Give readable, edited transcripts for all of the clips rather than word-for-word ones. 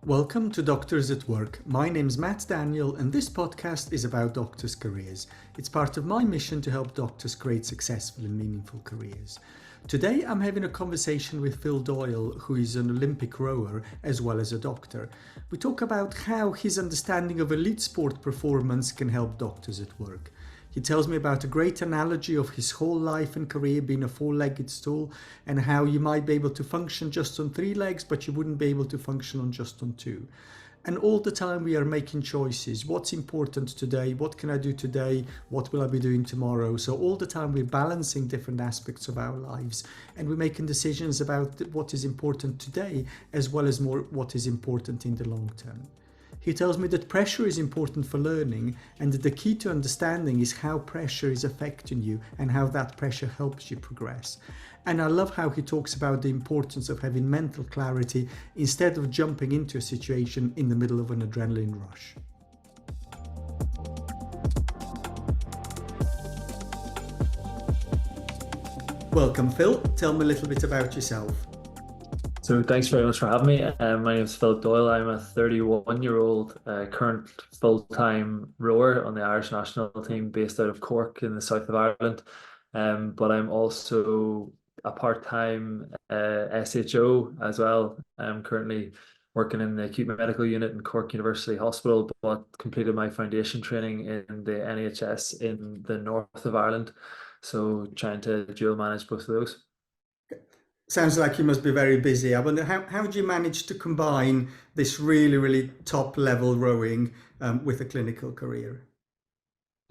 Welcome to Doctors at Work. My name's Matt Daniel, and this podcast is about doctors' careers. It's part of my mission to help doctors create successful and meaningful careers. Today, I'm having a conversation with Phil Doyle, who is an Olympic rower as well as a doctor. We talk about how his understanding of elite sport performance can help doctors at work. He tells me about a great analogy of his whole life and career being a four-legged stool and how you might be able to function just on three legs, but you wouldn't be able to function on just on two. And all the time we are making choices. What's important today? What can I do today? What will I be doing tomorrow? So all the time we're balancing different aspects of our lives and we're making decisions about what is important today as well as more what is important in the long term. He tells me that pressure is important for learning and that the key to understanding is how pressure is affecting you and how that pressure helps you progress. And I love how he talks about the importance of having mental clarity instead of jumping into a situation in the middle of an adrenaline rush. Welcome, Phil. Tell me a little bit about yourself. So thanks very much for having me. My name is Phil Doyle. I'm a 31-year-old current full-time rower on the Irish national team based out of Cork in the south of Ireland. But I'm also a part-time SHO as well. I'm currently working in the acute medical unit in Cork University Hospital, but completed my foundation training in the NHS in the north of Ireland. So trying to dual manage both of those. Sounds like you must be very busy. I wonder how do you manage to combine this really top level rowing with a clinical career?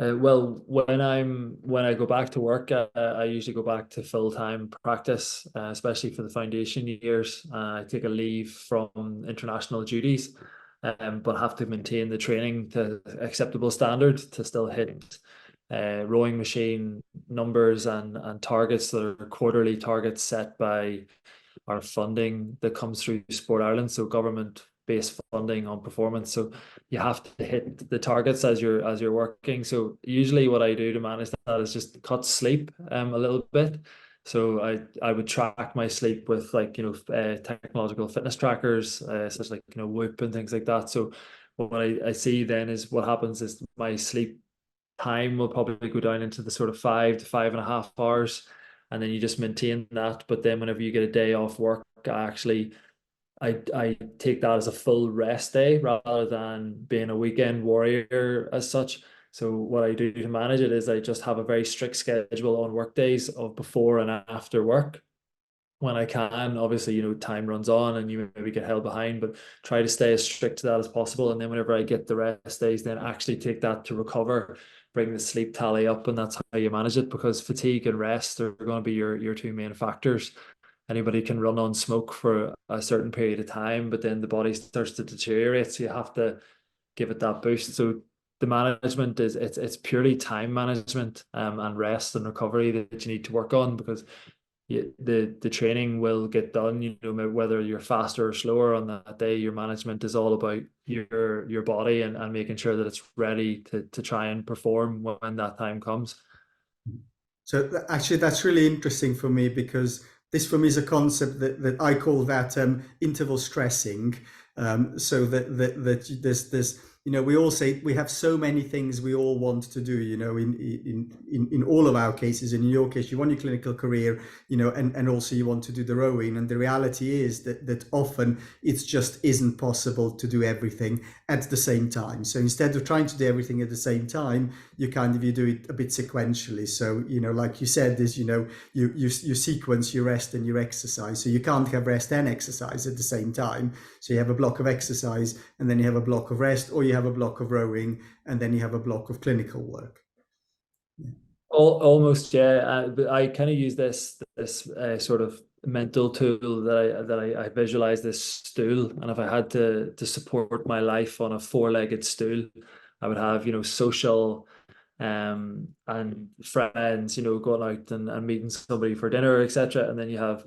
Well, when I go back to work, I usually go back to full-time practice, especially for the foundation years. I take a leave from international duties, but have to maintain the training to acceptable standard to still hit rowing machine numbers and targets that are quarterly targets set by our funding that comes through Sport Ireland, so government based funding on performance. So you have to hit the targets as you're working. So usually what I do to manage that is just cut sleep a little bit. So I would track my sleep with technological fitness trackers such as Whoop and things like that. So what I see then is what happens is my sleep time will probably go down into the sort of 5 to 5.5 hours, and then you just maintain that. But then whenever you get a day off work, I take that as a full rest day rather than being a weekend warrior as such. So what I do to manage it is I just have a very strict schedule on work days of before and after work. When I can, obviously, time runs on and you maybe get held behind, but try to stay as strict to that as possible. And then whenever I get the rest days, then actually take that to recover, bring the sleep tally up, and that's how you manage it, because fatigue and rest are going to be your two main factors. Anybody can run on smoke for a certain period of time, but then the body starts to deteriorate. So you have to give it that boost. So the management is it's purely time management and rest and recovery that you need to work on, because the training will get done, whether you're faster or slower on that day. Your management is all about your body and making sure that it's ready to try and perform when that time comes. So actually, that's really interesting for me, because this for me is a concept that I call that interval stressing. So that there's we all say we have so many things we all want to do, in all of our cases. And in your case, you want your clinical career, and also you want to do the rowing. And the reality is that often it's just isn't possible to do everything at the same time. So instead of trying to do everything at the same time, you do it a bit sequentially. So, like you said, there's, you sequence your rest and your exercise. So you can't have rest and exercise at the same time. So you have a block of exercise and then you have a block of rest, or you have a block of rowing and then you have a block of clinical work. Yeah. Almost, yeah. But I kind of use this sort of mental tool that I visualize this stool, and if I had to support my life on a four-legged stool, I would have social and friends, going out and meeting somebody for dinner, etc. And then you have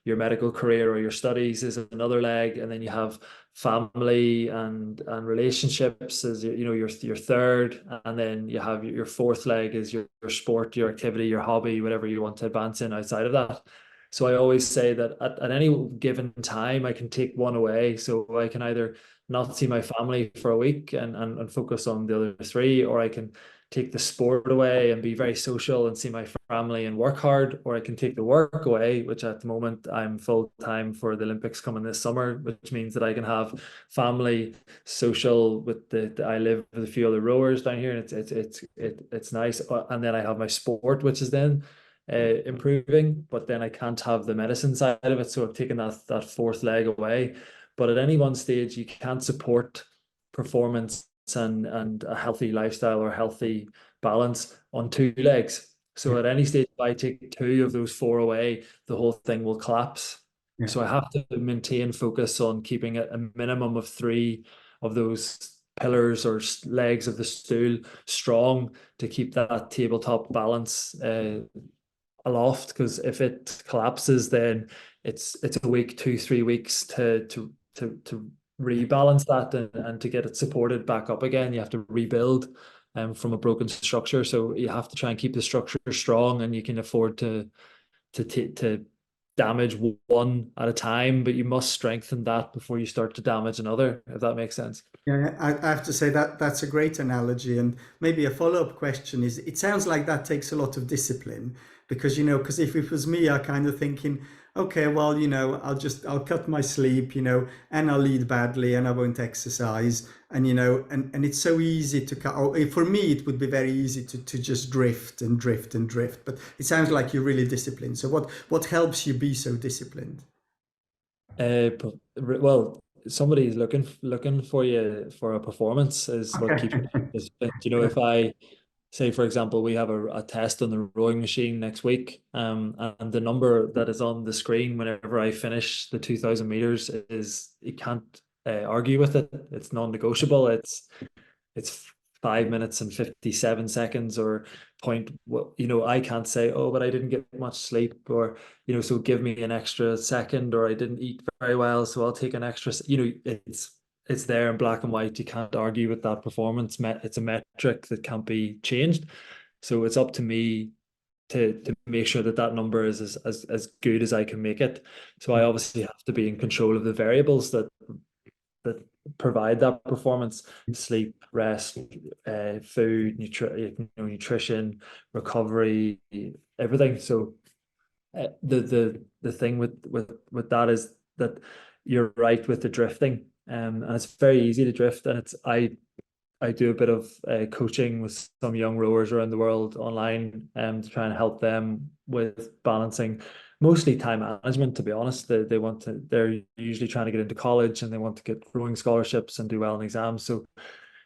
your medical career or your studies is another leg, and then you have family and relationships as your third, and then you have your fourth leg is your sport, your activity, your hobby, whatever you want to advance in outside of that. So I always say that at any given time, I can take one away. So I can either not see my family for a week and focus on the other three, or I can take the sport away and be very social and see my family and work hard, or I can take the work away, which at the moment I'm full time for the Olympics coming this summer, which means that I can have family, social with I live with a few other rowers down here, and it's nice. And then I have my sport, which is then improving, but then I can't have the medicine side of it. So I've taken that fourth leg away. But at any one stage, you can't support performance and a healthy lifestyle or healthy balance on two legs. So at any stage, if I take two of those four away, the whole thing will collapse. Yeah. So I have to maintain focus on keeping a minimum of three of those pillars or legs of the stool strong to keep that tabletop balance aloft. Because if it collapses, then it's a week, 2-3 weeks to rebalance that and to get it supported back up again. You have to rebuild from a broken structure. So you have to try and keep the structure strong, and you can afford to damage one at a time, but you must strengthen that before you start to damage another, if that makes sense. Yeah, I have to say that that's a great analogy. And maybe a follow-up question is, it sounds like that takes a lot of discipline because, because if it was me, I kind of thinking, okay, well, I'll cut my sleep, and I'll eat badly and I won't exercise. And, and it's so easy to cut, or for me, it would be very easy to just drift and drift and drift. But it sounds like you're really disciplined. So what helps you be so disciplined? Well, somebody's looking for you for a performance is what keeps me Okay. disciplined. If I say, for example, we have a test on the rowing machine next week, and the number that is on the screen whenever I finish the 2,000 meters is, you can't argue with it. It's non-negotiable. It's 5 minutes and 57 seconds or point. I can't say, oh, but I didn't get much sleep, or so give me an extra second, or I didn't eat very well, so I'll take an extra. It's there in black and white. You can't argue with that performance. It's a metric that can't be changed. So it's up to me to make sure that number is as good as I can make it. So I obviously have to be in control of the variables that provide that performance: sleep, rest, food, nutrition, recovery, everything. So the thing with that is that you're right with the drifting, and it's very easy to drift. And I do a bit of coaching with some young rowers around the world online, to try and help them with balancing, mostly time management. To be honest, they're usually trying to get into college and they want to get rowing scholarships and do well in exams. So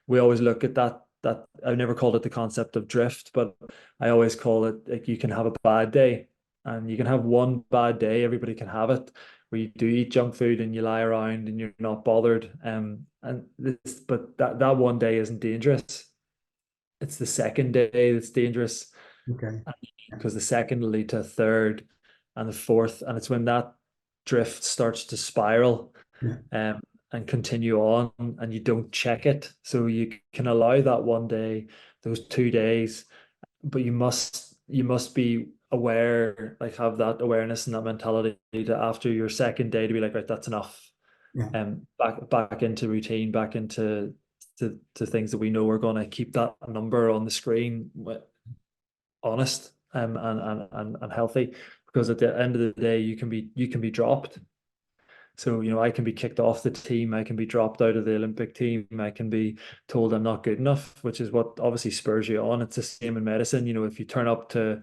we always look at that. That I've never called it the concept of drift, but I always call it, like, you can have a bad day, and you can have one bad day. Everybody can have it, where you do eat junk food and you lie around and you're not bothered. But that one day isn't dangerous. It's the second day that's dangerous, Okay. because the second will lead to a third and the fourth, and it's when that drift starts to spiral, Yeah. and continue on, and you don't check it. So you can allow that one day, those 2 days, but you must be aware, like have that awareness and that mentality to, after your second day, to be like, right, that's enough. Yeah. Back into routine, back into to things that we know are going to keep that number on the screen honest, and healthy, because at the end of the day, you can be dropped. So, I can be kicked off the team, I can be dropped out of the Olympic team, I can be told I'm not good enough, which is what obviously spurs you on. It's the same in medicine. If you turn up to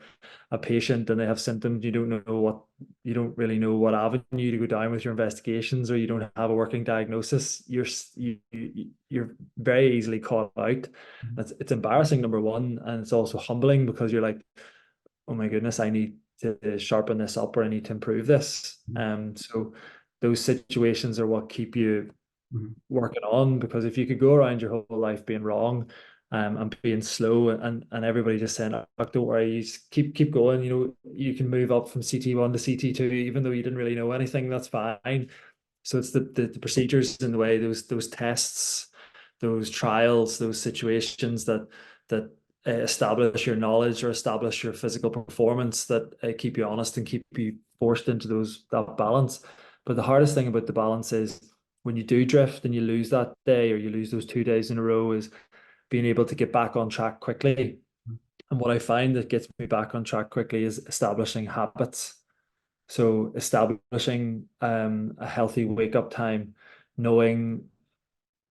a patient and they have symptoms, you don't really know what avenue to go down with your investigations, or you don't have a working diagnosis, you're very easily caught out. It's embarrassing, number one, and it's also humbling, because you're like, oh my goodness, I need to sharpen this up, or I need to improve this. So those situations are what keep you Mhm. working on, because if you could go around your whole life being wrong, and being slow, and everybody just saying, oh, don't worry, you just keep going, you can move up from CT1 to CT2 even though you didn't really know anything, that's fine. So it's the procedures and the way those tests, those trials, those situations that establish your knowledge or establish your physical performance that keep you honest and keep you forced into that balance. But the hardest thing about the balance is when you do drift and you lose that day or you lose those 2 days in a row is being able to get back on track quickly. And what I find that gets me back on track quickly is establishing habits. So establishing a healthy wake up time, knowing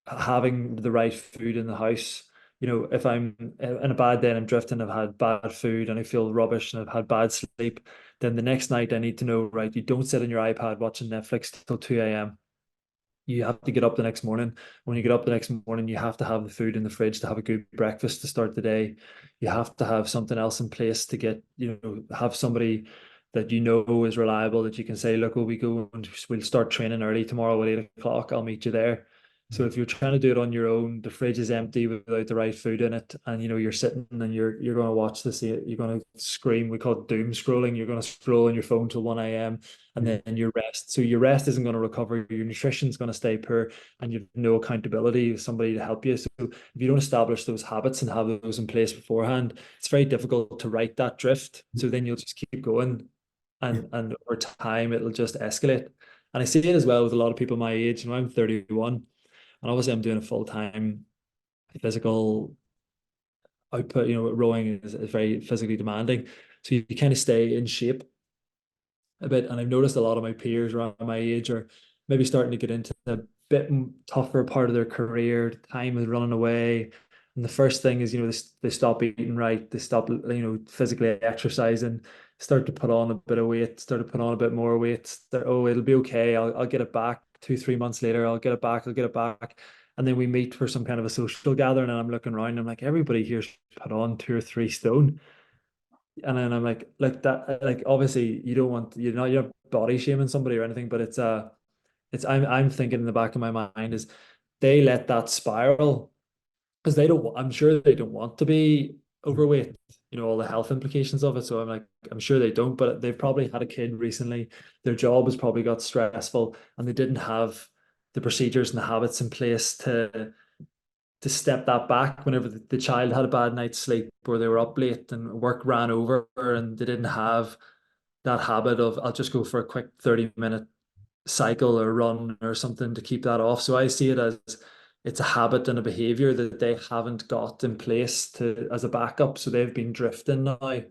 having the right food in the house. If I'm in a bad day and I'm drifting, I've had bad food and I feel rubbish and I've had bad sleep, then the next night I need to know, right, you don't sit on your iPad watching Netflix till 2 a.m. You have to get up the next morning. When you get up the next morning, you have to have the food in the fridge to have a good breakfast to start the day. You have to have something else in place to have somebody that is reliable that you can say, look, will we go and we'll start training early tomorrow at 8 o'clock. I'll meet you there. So if you're trying to do it on your own, the fridge is empty without the right food in it, and you're sitting and you're going to watch this, you're going to scream. We call it doom scrolling. You're going to scroll on your phone till 1 a.m. and then your rest. So your rest isn't going to recover. Your nutrition's going to stay poor, and you've no accountability of somebody to help you. So if you don't establish those habits and have those in place beforehand, it's very difficult to right that drift. So then you'll just keep going, and over time it'll just escalate. And I see it as well with a lot of people my age. I'm 31. And obviously, I'm doing a full-time physical output. Rowing is very physically demanding. So you kind of stay in shape a bit. And I've noticed a lot of my peers around my age are maybe starting to get into a bit tougher part of their career. Time is running away. And the first thing is, they stop eating right. They stop, physically exercising, start to put on a bit of weight, start to put on a bit more weight. Oh, it'll be okay. I'll get it back 2, 3 months later. I'll get it back. I'll get it back. And then we meet for some kind of a social gathering, and I'm looking around, and I'm like, everybody here's put on 2 or 3 stone. And then I'm like that, like obviously you don't want, you're body shaming somebody or anything, but I'm thinking in the back of my mind is they let that spiral because I'm sure they don't want to be overweight, all the health implications of it. So I'm sure they don't, but they've probably had a kid recently. Their job has probably got stressful and they didn't have the procedures and the habits in place to step that back whenever the child had a bad night's sleep or they were up late and work ran over and they didn't have that habit of I'll just go for a quick 30-minute cycle or run or something to keep that off. So I see it as it's a habit and a behavior that they haven't got in place as a backup. So they've been drifting now.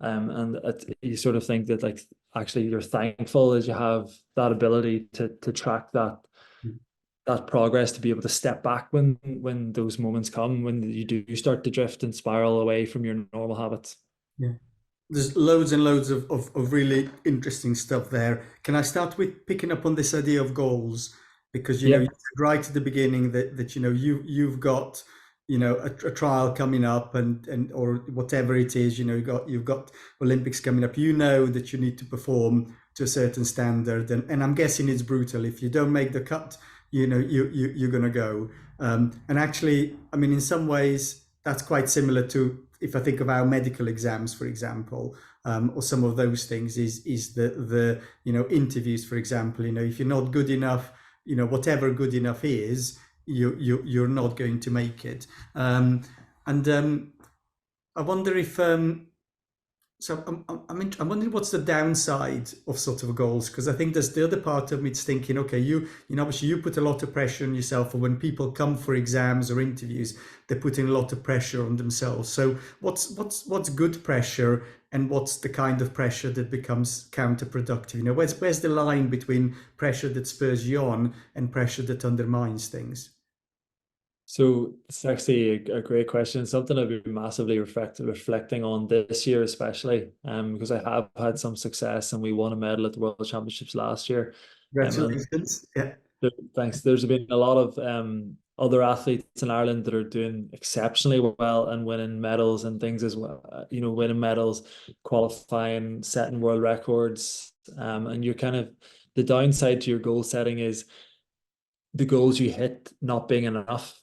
And you sort of think that like actually you're thankful as you have that ability to track that progress, to be able to step back when those moments come, when you do start to drift and spiral away from your normal habits. Yeah. There's loads and loads of really interesting stuff there. Can I start with picking up on this idea of goals? Because you said right at the beginning that you've got a trial coming up and or whatever it is, you've got Olympics coming up. That you need to perform to a certain standard, and I'm guessing it's brutal. If you don't make the cut, you're gonna go. And actually, I mean, in some ways, that's quite similar to if I think of our medical exams, for example, or some of those things. Is the interviews, for example. If you're not good enough, whatever good enough is, you're not going to make it. And I wonder if so I'm wondering what's the downside of sort of goals, because I think there's the other part of me that's thinking, okay, obviously you put a lot of pressure on yourself, or when people come for exams or interviews, they're putting a lot of pressure on themselves. So what's good pressure, and what's the kind of pressure that becomes counterproductive? Where's the line between pressure that spurs you on and pressure that undermines things? So it's actually a great question. Something I've been massively reflecting on this year, especially because I have had some success and we won a medal at the World Championships last year. Congratulations. Yeah. Thanks. There's been a lot of other athletes in Ireland that are doing exceptionally well and winning medals and things as well. Winning medals, qualifying, setting world records. And you're kind of, the downside to your goal setting is the goals you hit not being enough.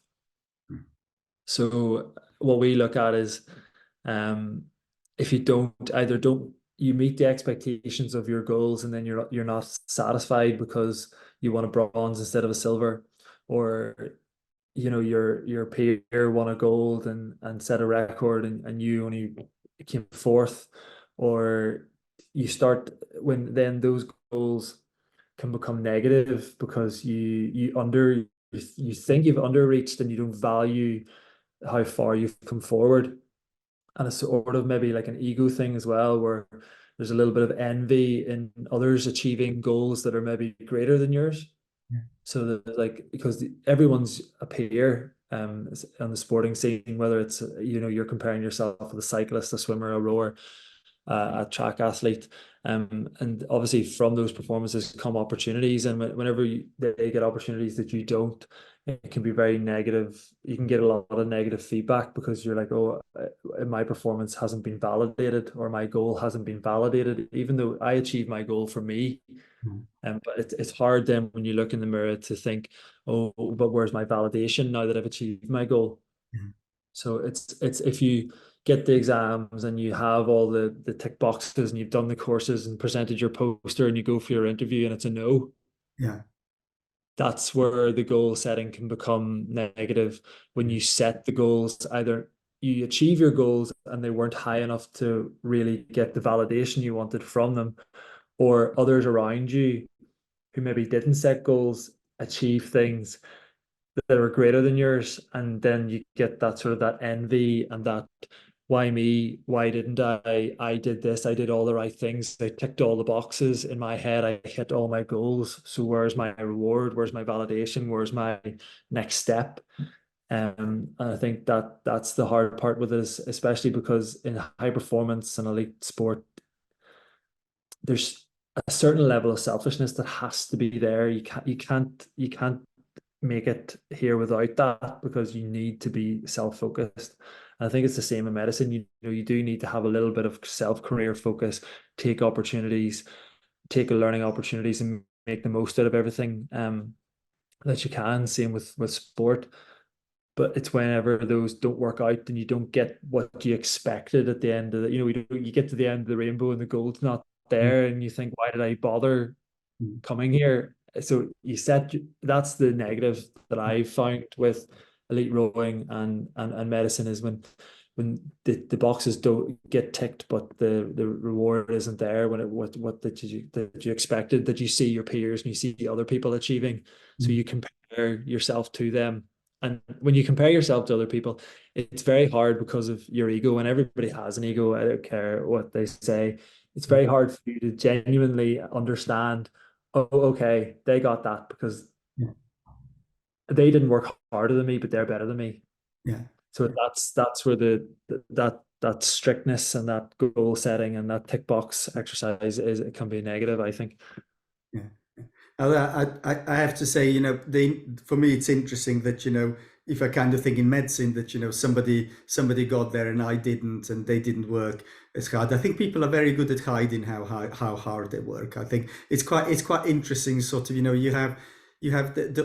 So what we look at is if you don't you meet the expectations of your goals and then you're not satisfied because you want a bronze instead of a silver, or your peer won a gold and set a record, and you only came fourth, or you start when then those goals can become negative because you think you've underreached and you don't value how far you've come forward. And it's sort of maybe like an ego thing as well, where there's a little bit of envy in others achieving goals that are maybe greater than yours. Yeah. So that, like, because everyone's a peer on the sporting scene, whether it's you're comparing yourself with a cyclist, a swimmer, a rower, a track athlete, and obviously from those performances come opportunities, and whenever they get opportunities that you don't, it can be very negative. You can get a lot of negative feedback because you're like, oh, my performance hasn't been validated, or my goal hasn't been validated, even though I achieved my goal for me. Mm. But it's hard then when you look in the mirror to think, oh, but where's my validation now that I've achieved my goal? Mm. So it's if you get the exams and you have all the tick boxes and you've done the courses and presented your poster and you go for your interview and it's a no, Yeah. that's where the goal setting can become negative. When you set the goals, either you achieve your goals and they weren't high enough to really get the validation you wanted from them, or others around you who maybe didn't set goals achieve things that are greater than yours, and then you get that sort of that envy and that, why me, why didn't I did this, I did all the right things, I ticked all the boxes in my head, I hit all my goals, so where's my reward, where's my validation, where's my next step? And I think that that's the hard part with this, especially because in high performance and elite sport, there's a certain level of selfishness that has to be there. You can't make it here without that, because you need to be self-focused. And I think it's the same in medicine. You do need to have a little bit of self-career focus, take opportunities, take learning opportunities, and make the most out of everything that you can. Same with sport. But it's whenever those don't work out and you don't get what you expected at the end of the, you get to the end of the rainbow and the gold's not Mm. there, and you think, why did I bother Mm. coming here? So that's the negative that I found with elite rowing and medicine, is when the boxes don't get ticked, but the reward isn't there. When what that you expected, that you see your peers and you see other people achieving, so Mm. you compare yourself to them. And when you compare yourself to other people, it's very hard because of your ego, and everybody has an ego. I don't care what they say. It's very hard for you to genuinely understand, oh, okay, they got that because Yeah. they didn't work harder than me, but they're better than me. Yeah. So that's where that strictness and that goal setting and that tick box exercise is, it can be negative, I think. Yeah. I have to say, for me, it's interesting that, if I kind of think in medicine that, somebody got there and I didn't, and they didn't work as hard. I think people are very good at hiding how hard they work. I think it's quite interesting, sort of, you have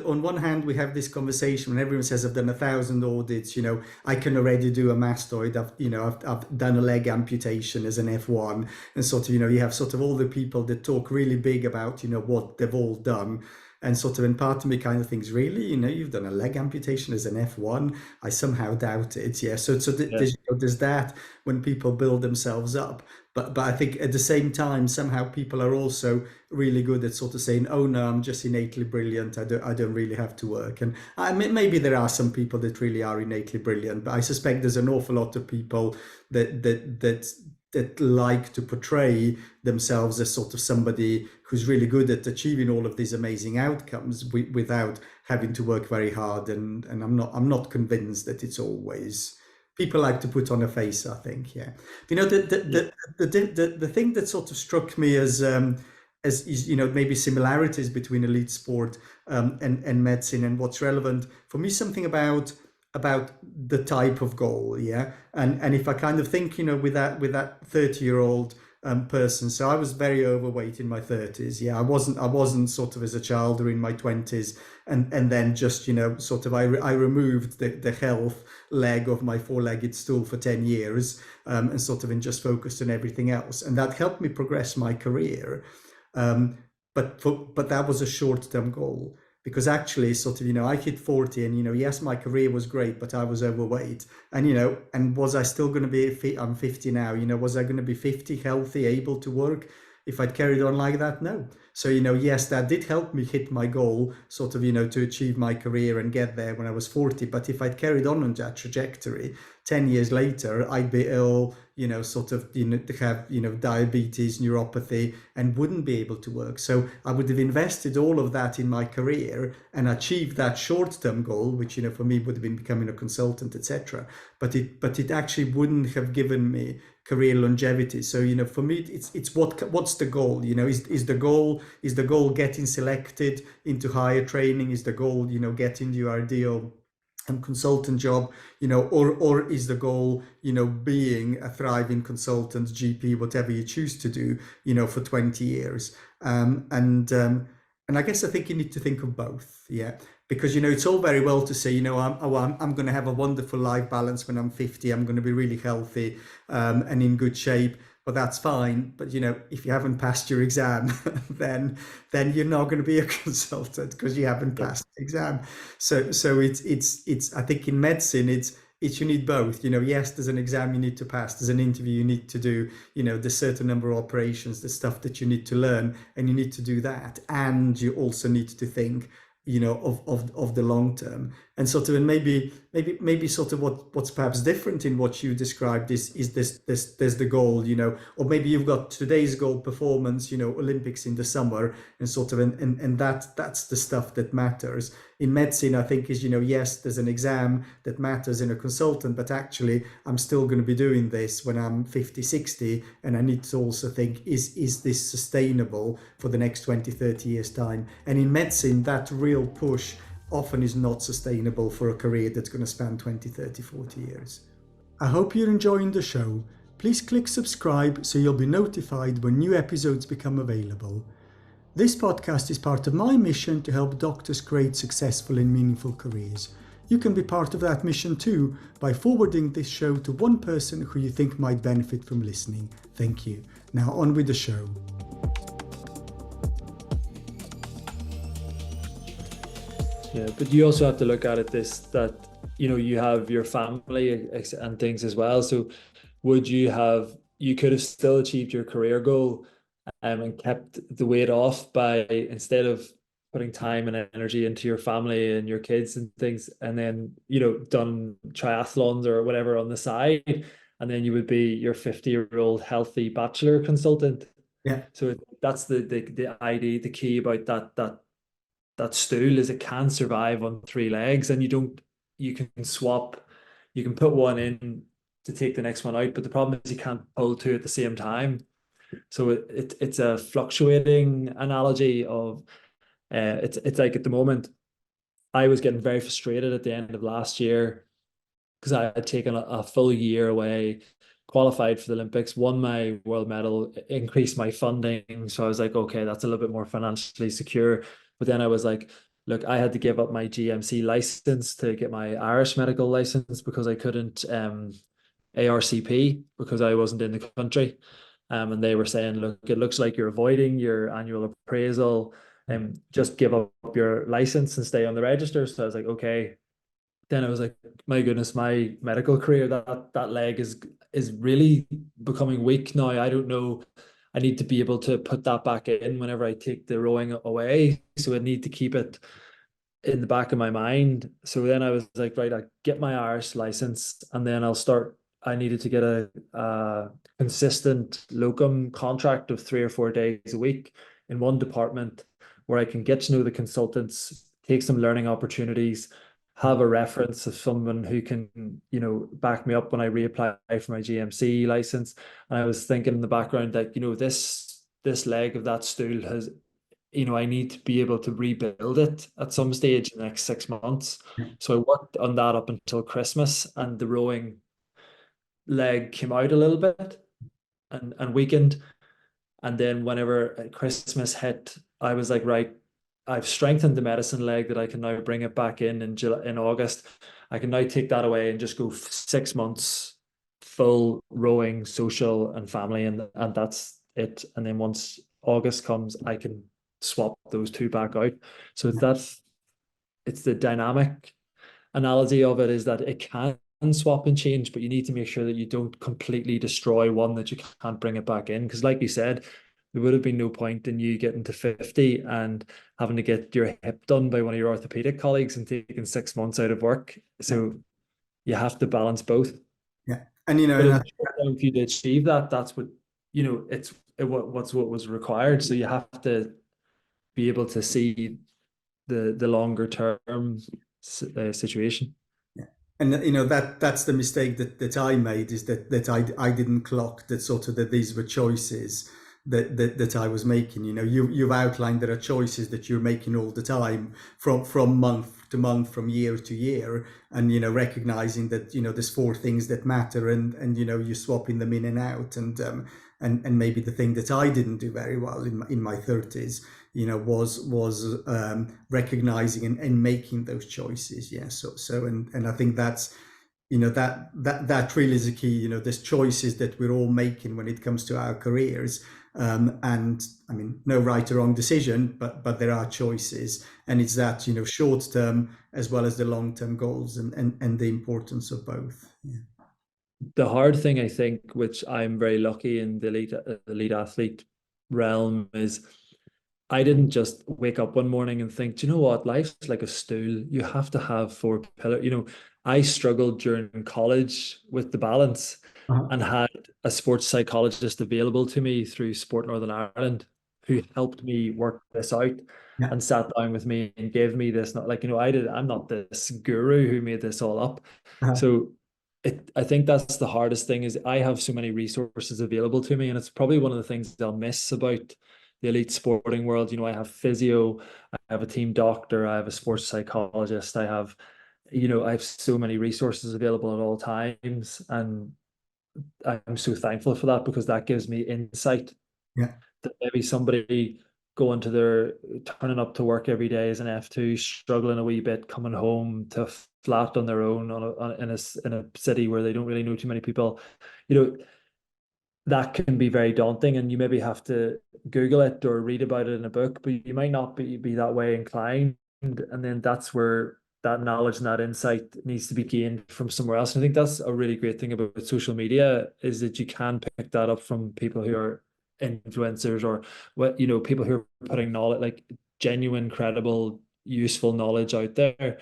on one hand, we have this conversation when everyone says, I've done 1,000 audits, I can already do a mastoid. I've done a leg amputation as an F1, and sort of, you have sort of all the people that talk really big about, what they've all done. And sort of, and part of me kind of thinks, really, you've done a leg amputation as an F1? I somehow doubt it. Yeah. So Yeah. there's that when people build themselves up. But I think at the same time, somehow people are also really good at sort of saying, oh no, I'm just innately brilliant. I don't really have to work. And maybe there are some people that really are innately brilliant, but I suspect there's an awful lot of people that like to portray themselves as sort of somebody who's really good at achieving all of these amazing outcomes without having to work very hard. And I'm not convinced that it's always. People like to put on a face, I think. Yeah. Yeah. The thing that sort of struck me as maybe similarities between elite sport and medicine, and what's relevant for me, something about the type of goal. Yeah. And if I kind of think, with that 30-year-old person. So I was very overweight in my 30s. Yeah, I wasn't sort of as a child or in my 20s, and then just, sort of, I removed the health leg of my four-legged stool for 10 years, and sort of, and just focused on everything else, and that helped me progress my career. But that was a short-term goal. because actually sort of, I hit 40 and, yes, my career was great, but I was overweight. And, and was I still going to be fit? I'm 50 now, was I going to be 50, healthy, able to work if I'd carried on like that? No. So, yes, that did help me hit my goal, sort of, to achieve my career and get there when I was 40. But if I'd carried on that trajectory, 10 years later, I'd be ill, sort of, to have, diabetes, neuropathy, and wouldn't be able to work. So I would have invested all of that in my career and achieved that short-term goal, which, for me would have been becoming a consultant, etc. But it actually wouldn't have given me career longevity. So, for me, it's what's the goal? Is the goal getting selected into higher training? Is the goal, getting your ideal consultant job, or is the goal, being a thriving consultant, GP, whatever you choose to do, for 20 years. And I guess I think you need to think of both. Yeah. Because, it's all very well to say, I'm going to have a wonderful life balance when I'm 50. I'm going to be really healthy and in good shape. But that's fine. But, if you haven't passed your exam, then you're not going to be a consultant because you haven't passed the exam. So it's I think in medicine, it's you need both. Yes, there's an exam you need to pass. There's an interview you need to do. There's certain number of operations, the stuff that you need to learn, and you need to do that. And you also need to think, of the long term. And sort of, and maybe sort of what's perhaps different in what you described is there's the goal, or maybe you've got today's goal, performance, Olympics in the summer, and sort of, and that's the stuff that matters. In medicine, I think is, yes, there's an exam that matters in a consultant, but actually I'm still going to be doing this when I'm 50, 60, and I need to also think, is this sustainable for the next 20, 30 years time? And in medicine, that real push often is not sustainable for a career that's going to span 20, 30, 40 years. I hope you're enjoying the show. Please click subscribe so you'll be notified when new episodes become available. This podcast is part of my mission to help doctors create successful and meaningful careers. You can be part of that mission too by forwarding this show to one person who you think might benefit from listening. Thank you. Now on with the show. Yeah, but you also have to look at it that you have your family and things as well. So you could have still achieved your career goal and kept the weight off by, instead of putting time and energy into your family and your kids and things, and then done triathlons or whatever on the side, and then you would be your 50-year-old healthy bachelor consultant. Yeah. So that's the idea, the key about that stool is it can survive on 3 legs, and you can swap, you can put one in to take the next one out, but the problem is you can't pull 2 at the same time. So it's a fluctuating analogy of it's like, at the moment I was getting very frustrated at the end of last year because I had taken a full year away, qualified for the Olympics, won my world medal, increased my funding. So I was like, okay, that's a little bit more financially secure. But then I was like, look, I had to give up my GMC license to get my Irish medical license because I couldn't ARCP because I wasn't in the country. And they were saying, look, it looks like you're avoiding your annual appraisal, and just give up your license and stay on the register. So I was like, okay. Then I was like, my goodness, my medical career, that leg is really becoming weak now. I don't know. I need to be able to put that back in whenever I take the rowing away. So I need to keep it in the back of my mind. So then I was like, right, I get my Irish license, and then I needed to get a consistent locum contract of 3 or 4 days a week in one department where I can get to know the consultants, take some learning opportunities, have a reference of someone who can, back me up when I reapply for my GMC license. And I was thinking in the background that, this leg of that stool has, I need to be able to rebuild it at some stage in the next 6 months. So I worked on that up until Christmas, and the rowing leg came out a little bit and weakened. And then whenever Christmas hit, I was like, right, I've strengthened the medicine leg that I can now bring it back in July, in August. I can now take that away and just go 6 months full rowing, social and family, and that's it. And then once August comes, I can swap those 2 back out. So it's the dynamic analogy of it, is that it can swap and change, but you need to make sure that you don't completely destroy one, that you can't bring it back in. Because like you said, there would have been no point in you getting to 50 and having to get your hip done by one of your orthopedic colleagues and taking 6 months out of work. So you have to balance both. Yeah. And, But in the short term, for you to achieve that, that's what, what was required. So you have to be able to see the longer term situation. Yeah. And that's the mistake that I made, is that I didn't clock that sort of that these were choices that I was making. You've outlined there are choices that you're making all the time, from month to month, from year to year, and recognizing that there's four things that matter, and you're swapping them in and out, and maybe the thing that I didn't do very well in my 30s was recognizing and making those choices. Yeah. And I think that's that really is a key. There's choices that we're all making when it comes to our careers, and I mean, no right or wrong decision, but there are choices, and it's that short term as well as the long term goals, and the importance of both. Yeah. The hard thing, I think, which I'm very lucky in the elite athlete realm, is I didn't just wake up one morning and think, do you know what? Life's like a stool. You have to have four pillars. I struggled during college with the balance, and had a sports psychologist available to me through Sport Northern Ireland, who helped me work this out. Yeah. And sat down with me and gave me this, not like, I'm not this guru who made this all up. So I think that's the hardest thing, is I have so many resources available to me, and it's probably one of the things they'll miss about the elite sporting world. I have physio, I have a team doctor, I have a sports psychologist, I have so many resources available at all times, and I'm so thankful for that, because that gives me insight. Yeah. That maybe somebody turning up to work every day as an F2, struggling a wee bit, coming home to flat on their own in a city where they don't really know too many people, that can be very daunting, and you maybe have to Google it or read about it in a book, but you might not be that way inclined. And then that's where that knowledge and that insight needs to be gained from somewhere else. And I think that's a really great thing about social media, is that you can pick that up from people who are influencers, or people who are putting knowledge, like genuine, credible, useful knowledge out there,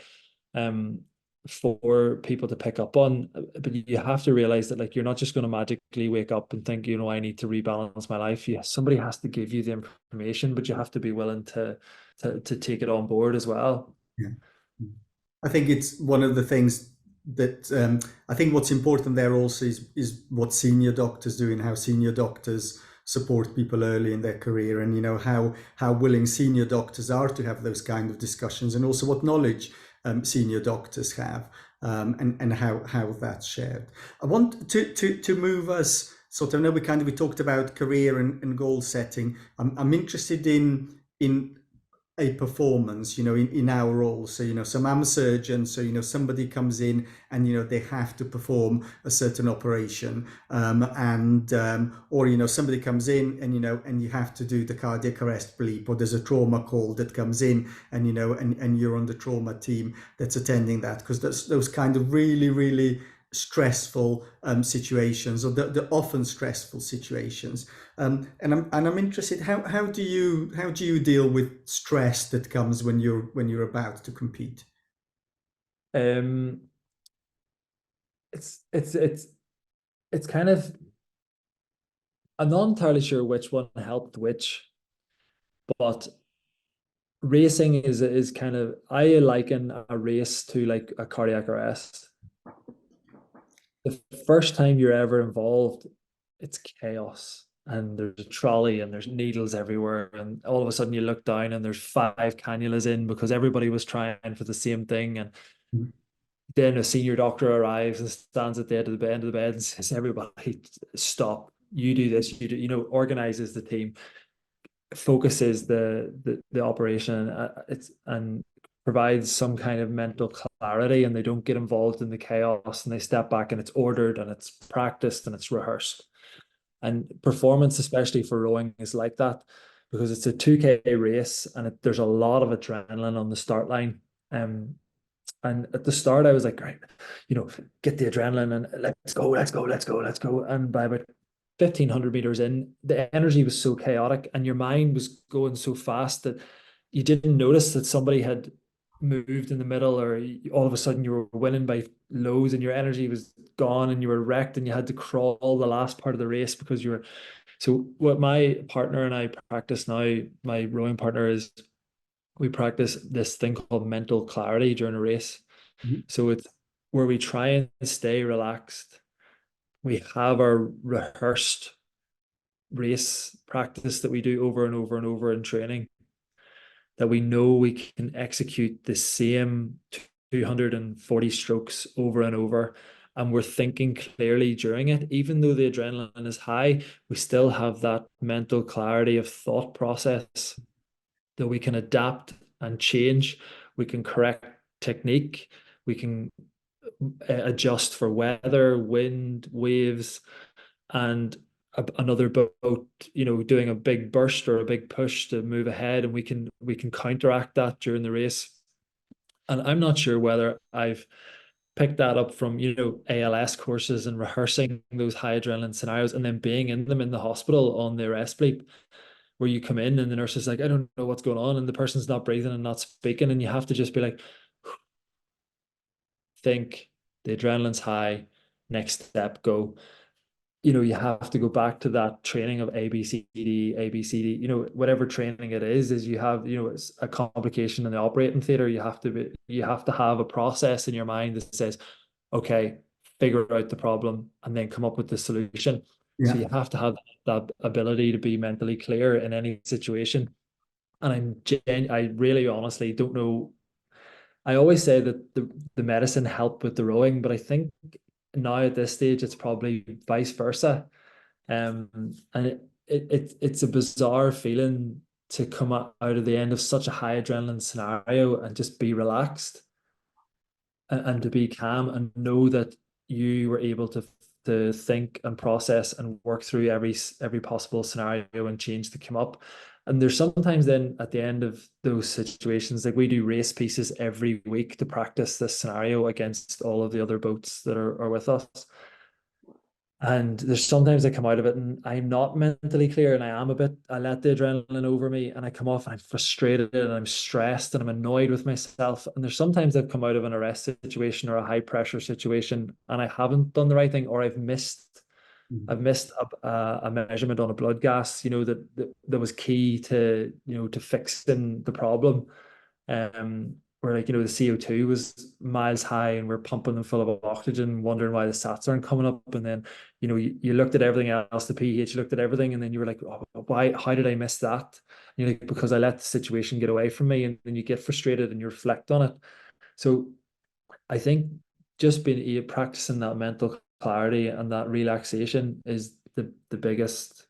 for people to pick up on. But you have to realize that, like, you're not just going to magically wake up and think, I need to rebalance my life. Somebody has to give you the information, but you have to be willing to take it on board as well. Yeah. I think it's one of the things that I think what's important there also is what senior doctors do, and how senior doctors support people early in their career, and how willing senior doctors are to have those kind of discussions, and also what knowledge senior doctors have, and how that's shared. I want to move us sort of. I know we talked about career and goal setting. I'm interested in a performance, in our role. So, I'm a surgeon, so, somebody comes in and, they have to perform a certain operation, or, somebody comes in and, and you have to do the cardiac arrest bleep, or there's a trauma call that comes in, and, and you're on the trauma team that's attending that, because those kind of really, really stressful situations, or the often stressful situations, and I'm interested, how do you deal with stress that comes when you're about to compete? It's kind of, I'm not entirely sure which one helped which, but racing is kind of, I liken a race to like a cardiac arrest. The first time you're ever involved, it's chaos, and there's a trolley and there's needles everywhere, and all of a sudden you look down and there's 5 cannulas in, because everybody was trying for the same thing. And then a senior doctor arrives and stands at the end of the bed and says, everybody stop, you do this, you do, organizes the team, focuses the operation, and provides some kind of mental clarity, and they don't get involved in the chaos, and they step back, and it's ordered and it's practiced and it's rehearsed. And performance, especially for rowing, is like that, because it's a 2K race, and there's a lot of adrenaline on the start line. Um, and at the start, I was like, right, get the adrenaline and let's go, let's go, let's go, let's go. And by about 1,500 meters in, the energy was so chaotic and your mind was going so fast that you didn't notice that somebody had moved in the middle, or all of a sudden you were winning by loads and your energy was gone and you were wrecked and you had to crawl the last part of the race because you were. So what my partner and I practice now, my rowing partner, is we practice this thing called mental clarity during a race. Mhm. So it's where we try and stay relaxed. We have our rehearsed race practice that we do over and over and over in training, that we know we can execute the same 240 strokes over and over. And we're thinking clearly during it, even though the adrenaline is high, we still have that mental clarity of thought process that we can adapt and change. We can correct technique. We can adjust for weather, wind, waves, and another boat, doing a big burst or a big push to move ahead, and we can counteract that during the race. And I'm not sure whether I've picked that up from ALS courses and rehearsing those high adrenaline scenarios and then being in them in the hospital on their rest bleep, where you come in and the nurse is like, I don't know what's going on, and the person's not breathing and not speaking, and you have to just be like, think, the adrenaline's high, next step, go. You have to go back to that training of ABCD, ABCD, whatever training it is you have, it's a complication in the operating theater. You have to have a process in your mind that says, okay, figure out the problem and then come up with the solution. So Yeah. you have to have that ability to be mentally clear in any situation. And I really honestly don't know. I always say that the medicine helped with the rowing, but I think now at this stage it's probably vice versa. And it's a bizarre feeling to come out of the end of such a high adrenaline scenario and just be relaxed and to be calm and know that you were able to think and process and work through every possible scenario and change to come up. And there's sometimes then at the end of those situations, like we do race pieces every week to practice this scenario against all of the other boats that are with us. And there's sometimes I come out of it and I'm not mentally clear and I let the adrenaline over me and I come off and I'm frustrated and I'm stressed and I'm annoyed with myself. And there's sometimes I've come out of an arrest situation or a high pressure situation and I haven't done the right thing, or I've missed a measurement on a blood gas, that was key to fixing the problem. Where the CO2 was miles high and we're pumping them full of oxygen, wondering why the sats aren't coming up. And then, you looked at everything else, the pH, you looked at everything, and then you were like, oh, why, how did I miss that? And you're like, because I let the situation get away from me. And then you get frustrated and you reflect on it. So I think just practicing that mental clarity and that relaxation is the biggest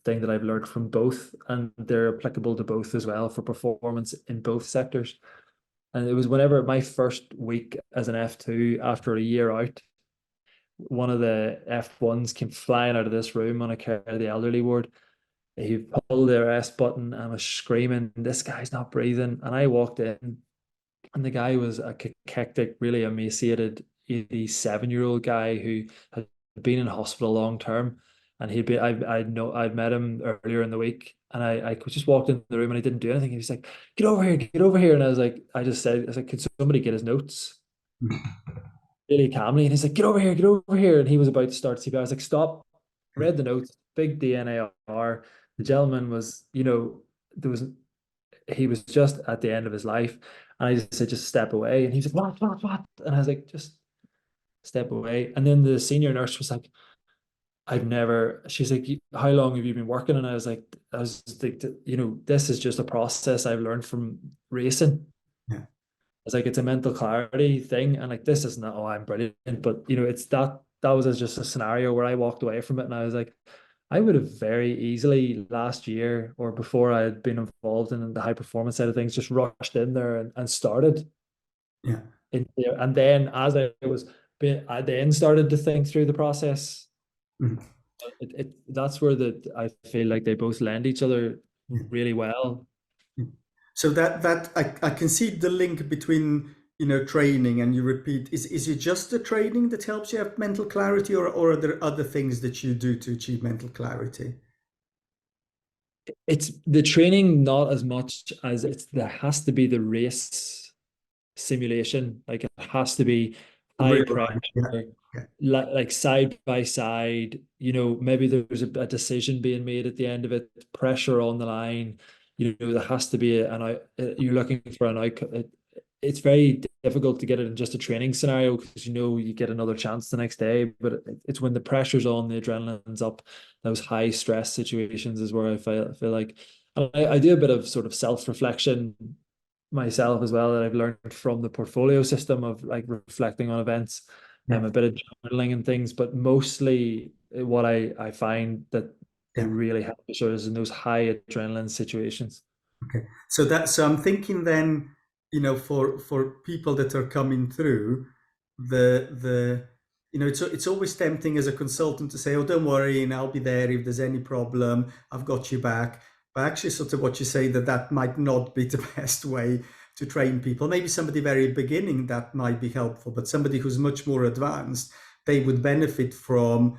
thing that I've learned from both, and they're applicable to both as well for performance in both sectors. And it was whenever my first week as an F2 after a year out, one of the F1s came flying out of this room on a care of the elderly ward. He pulled the arrest button and was screaming, this guy's not breathing. And I walked in and the guy was a cachectic, really emaciated 87-year-old guy who had been in hospital long term. And I'd met him earlier in the week, and I just walked into the room and I didn't do anything. He was like, "Get over here, get over here." And I just said, I was like, "Could somebody get his notes?" Really calmly. And he's like, "Get over here, get over here." And he was about to start CPR. I was like, "Stop." Read the notes, big DNAR. The gentleman was, there was he was just at the end of his life. And I just said, just step away. And he was like, what? And I was like, just step away. And then the senior nurse was like, she's like, how long have you been working? And I was like, this is just a process I've learned from racing. Yeah. It's like, it's a mental clarity thing. And like, this isn't, oh, I'm brilliant. But, it's that was just a scenario where I walked away from it. And I was like, I would have very easily last year or before I had been involved in the high performance side of things, just rushed in there and started Yeah. in there. And then as I then started to think through the process. Mhm. That's where I feel like they both lend each other Yeah. really well. So I can see the link between, training, and you repeat. Is it just the training that helps you have mental clarity, or are there other things that you do to achieve mental clarity? It's the training, not as much as there has to be the race simulation. Like it has to be high Real life. pressure, Yeah. Yeah. like side by side. Maybe there's a decision being made at the end of it, pressure on the line. There has to be you're looking for an outcome. It's very difficult to get it in just a training scenario because you get another chance the next day. But it's when the pressure's on, the adrenaline's up, those high stress situations is where I feel like I do a bit of sort of self-reflection myself as well, that I've learned from the portfolio system of like reflecting on events, Yeah. a bit of journaling and things. But mostly what I find that it Yeah. really helps us in those high adrenaline situations. Okay. So I'm thinking then, for people that are coming through, the it's always tempting as a consultant to say, "Oh, don't worry, and I'll be there if there's any problem. I've got you back." But actually, sort of what you say, that might not be the best way to train people. Maybe somebody very beginning, that might be helpful, but somebody who's much more advanced, they would benefit from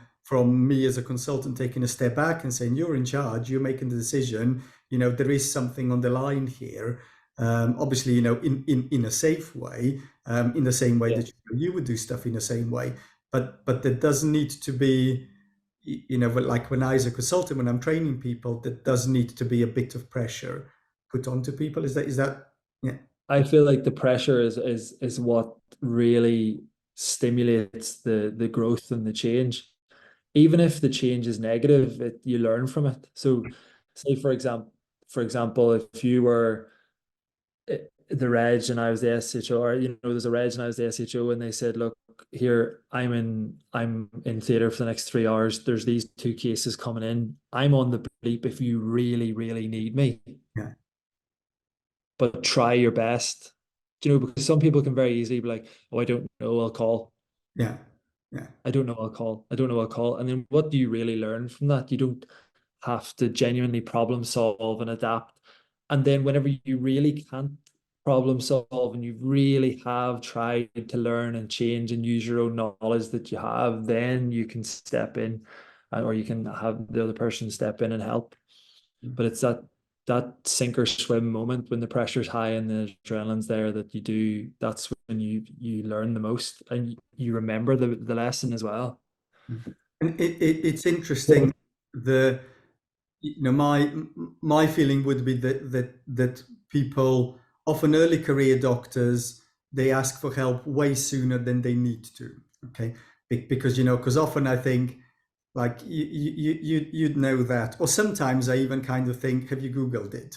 me as a consultant taking a step back and saying, "You're in charge. You're making the decision. There is something on the line here." Obviously, in a safe way, in the same way Yeah. that you would do stuff in the same way. But there does need to be, but like when I as a consultant, when I'm training people, there does need to be a bit of pressure put onto people. Is that yeah. I feel like the pressure is what really stimulates the growth and the change. Even if the change is negative, you learn from it. So say for example, if you were the reg and I was the SHO, or there's a reg and I was the SHO, and they said, "Look, here I'm in theater for the next 3 hours. There's these two cases coming in. I'm on the bleep if you really, really need me, Yeah. but try your best." Because some people can very easily be like, "Oh, I don't know, I'll call. Yeah. Yeah. I don't know, I'll call. I don't know, I'll call." And then what do you really learn from that? You don't have to genuinely problem solve and adapt. And then whenever you really can't problem solve and you really have tried to learn and change and use your own knowledge that you have, then you can step in, or you can have the other person step in and help. But it's that sink or swim moment when the pressure's high and the adrenaline's there, that's when you learn the most, and you remember the lesson as well. And it's interesting. The my feeling would be that people, often early career doctors, they ask for help way sooner than they need to. Okay, because often I think, like, you'd know that, or sometimes I even kind of think, have you Googled it?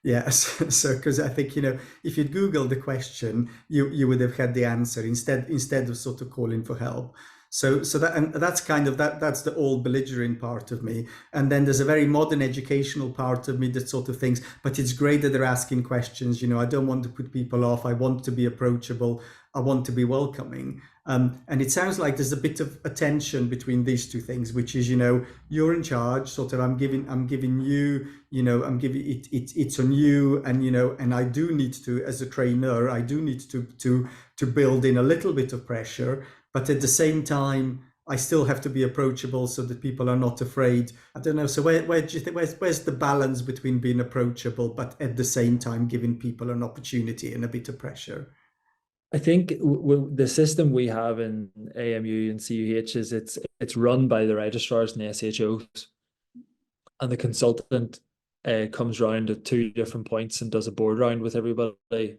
Yes. So because I think, if you'd Googled the question, you would have had the answer instead of sort of calling for help. So that's kind of that's the all belligerent part of me. And then there's a very modern educational part of me that sort of thinks, but it's great that they're asking questions. I don't want to put people off. I want to be approachable. I want to be welcoming. And it sounds like there's a bit of a tension between these two things, which is, you're in charge, sort of, I'm giving you, I'm giving it's on you. And, and I do need to, as a trainer, I do need to build in a little bit of pressure, but at the same time, I still have to be approachable so that people are not afraid. I don't know. So where do you think, where's the balance between being approachable, but at the same time giving people an opportunity and a bit of pressure? I think the system we have in AMU and CUH is it's run by the registrars and the SHOs, and the consultant comes round at two different points and does a board round with everybody,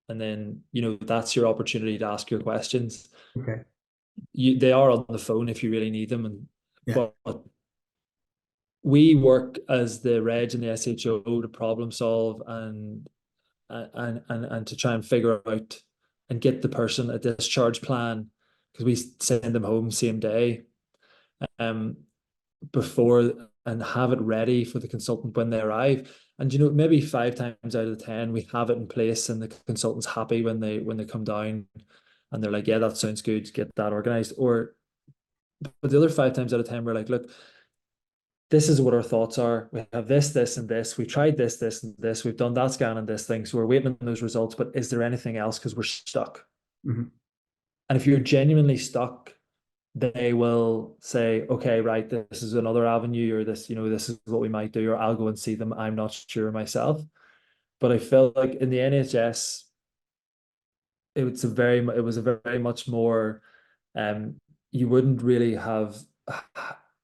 and then that's your opportunity to ask your questions. Okay. They are on the phone if you really need them, Yeah. but we work as the reg and the SHO to problem solve and to try and figure out and get the person a discharge plan, because we send them home same day, um before, and have it ready for the consultant when they arrive. And maybe 5 times out of 10 we have it in place, and the consultant's happy when they come down, and they're like, "Yeah, that sounds good, get that organized." But the other 5 times out of 10 we're like, "Look, this is what our thoughts are. We have this, and this. We've tried this, and this. We've done that scan and this thing. So we're waiting on those results. But is there anything else? Because we're stuck. Mm-hmm. And if you're genuinely stuck, they will say, okay, right, this is another avenue, or this, this is what we might do, or I'll go and see them. I'm not sure myself. But I felt like in the NHS, it was a very much more, um, you wouldn't really have,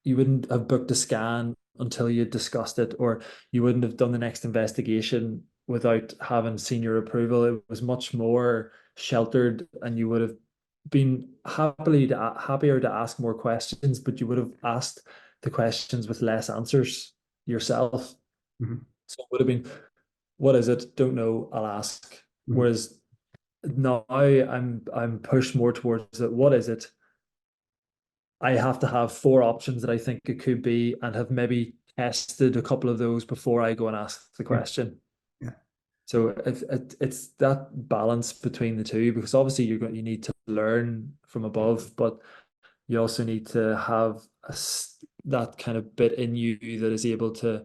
you wouldn't have booked a scan until you discussed it, or you wouldn't have done the next investigation without having senior approval. It was much more sheltered, and you would have been happier to ask more questions, but you would have asked the questions with less answers yourself. Mm-hmm. So it would have been, what is it? Don't know, I'll ask. Mm-hmm. Whereas now I'm pushed more towards it. What is it? I have to have four options that I think it could be, and have maybe tested a couple of those before I go and ask the Yeah. question. Yeah. So it's that balance between the two, because obviously you need to learn from above, but you also need to have that kind of bit in you that is able to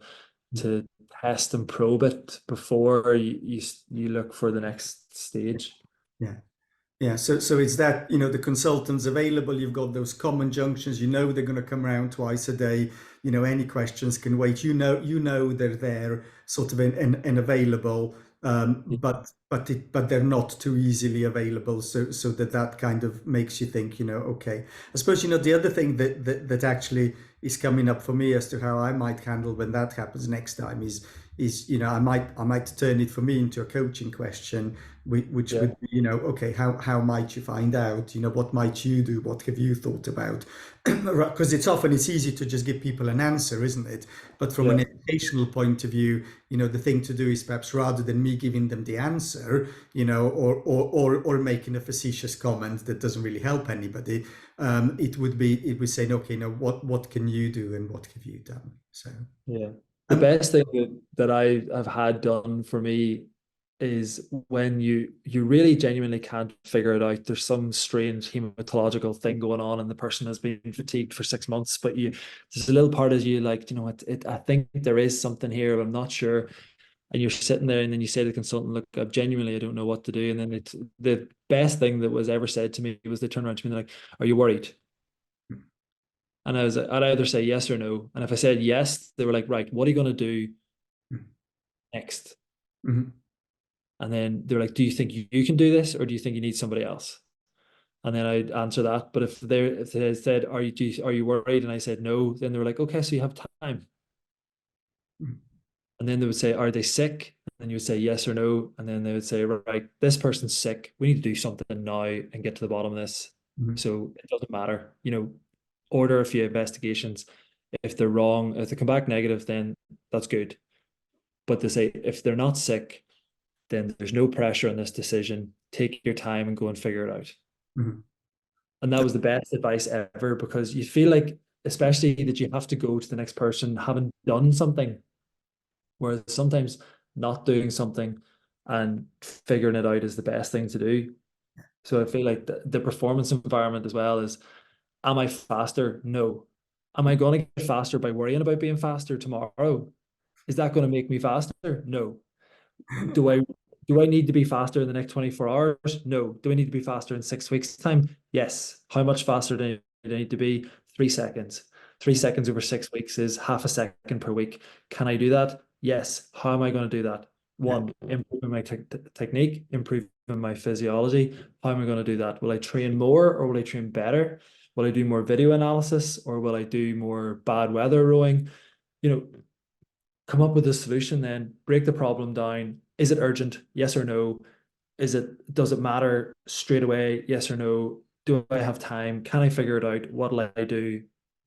test and probe it before you look for the next stage. Yeah. Yeah, so it's that, the consultants available, you've got those common junctions, they're going to come around twice a day, any questions can wait, they're there sort of and available, but they're not too easily available, so that kind of makes you think, okay. I suppose, the other thing that actually is coming up for me as to how I might handle when that happens next time is I might turn it for me into a coaching question, which Yeah, would be, okay, how might you find out? What might you do? What have you thought about? Because it's easy to just give people an answer, isn't it? But from yeah, an educational point of view, the thing to do is perhaps rather than me giving them the answer, or making a facetious comment that doesn't really help anybody, it would say, okay, what can you do and what have you done? So, yeah. The um, best thing that I have had done for me is when you really genuinely can't figure it out. There's some strange hematological thing going on, and the person has been fatigued for 6 months, but there's a little part of you like, what, I think there is something here, but I'm not sure. And you're sitting there, and then you say to the consultant, look, I don't know what to do. And then the best thing that was ever said to me was, they turn around to me and they're like, are you worried? And I'd either say yes or no. And if I said yes, they were like, right, what are you going to do next? mhm, And then they're like, do you think you can do this, or do you think you need somebody else? And then I'd answer that. But if they said, are you worried? And I said no, then they were like, okay, so you have time. mhm, And then they would say, are they sick? And you would say yes or no. And then they would say, right, this person's sick. We need to do something now and get to the bottom of this. mhm, So it doesn't matter, order a few investigations. If they're wrong, if they come back negative, then that's good. But they say, if they're not sick, then there's no pressure on this decision. Take your time and go and figure it out. mhm. And that was the best advice ever, because you feel like, especially that you have to go to the next person having done something, whereas sometimes not doing something and figuring it out is the best thing to do. So I feel like the performance environment as well is, am I faster? No. Am I going to get faster by worrying about being faster tomorrow? Is that going to make me faster? No. Do I do I need to be faster in the next 24 hours? No. Do I need to be faster in 6 weeks' time? Yes. How much faster do I need to be? 3 seconds. 3 seconds over 6 weeks is half a second per week. Can I do that? Yes. How am I going to do that? Yeah, One, improving my technique, improving my physiology. How am I going to do that? Will I train more, or will I train better? Will I do more video analysis, or will I do more bad weather rowing? You know, come up with a solution, then break the problem down. Is it urgent? Yes or no? Does it matter straight away? Yes or no? Do I have time? Can I figure it out? What'll I do?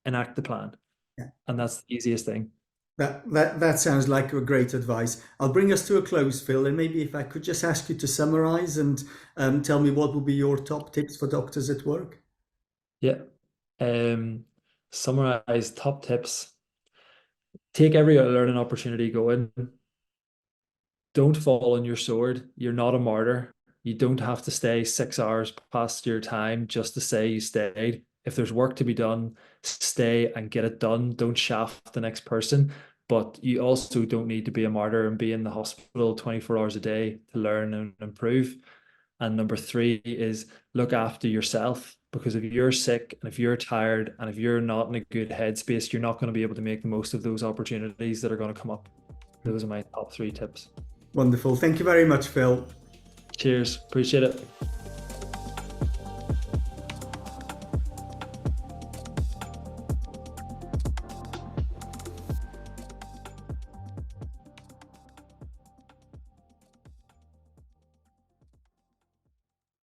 Enact the plan. yeah. And that's the easiest thing. That sounds like a great advice. I'll bring us to a close, Phil, and maybe if I could just ask you to summarize and tell me what would be your top tips for doctors at work. Yeah. Um, Summarize top tips. Take every learning opportunity going. Don't fall on your sword. You're not a martyr. You don't have to stay 6 hours past your time just to say you stayed. if there's work to be done, stay and get it done. Don't shaft the next person. But you also don't need to be a martyr and be in the hospital 24 hours a day to learn and improve. And number three is look after yourself, because if you're sick and if you're tired and if you're not in a good headspace, you're not going to be able to make the most of those opportunities that are going to come up. Those are my top three tips. Wonderful. Thank you very much, Phil. Cheers. Appreciate it.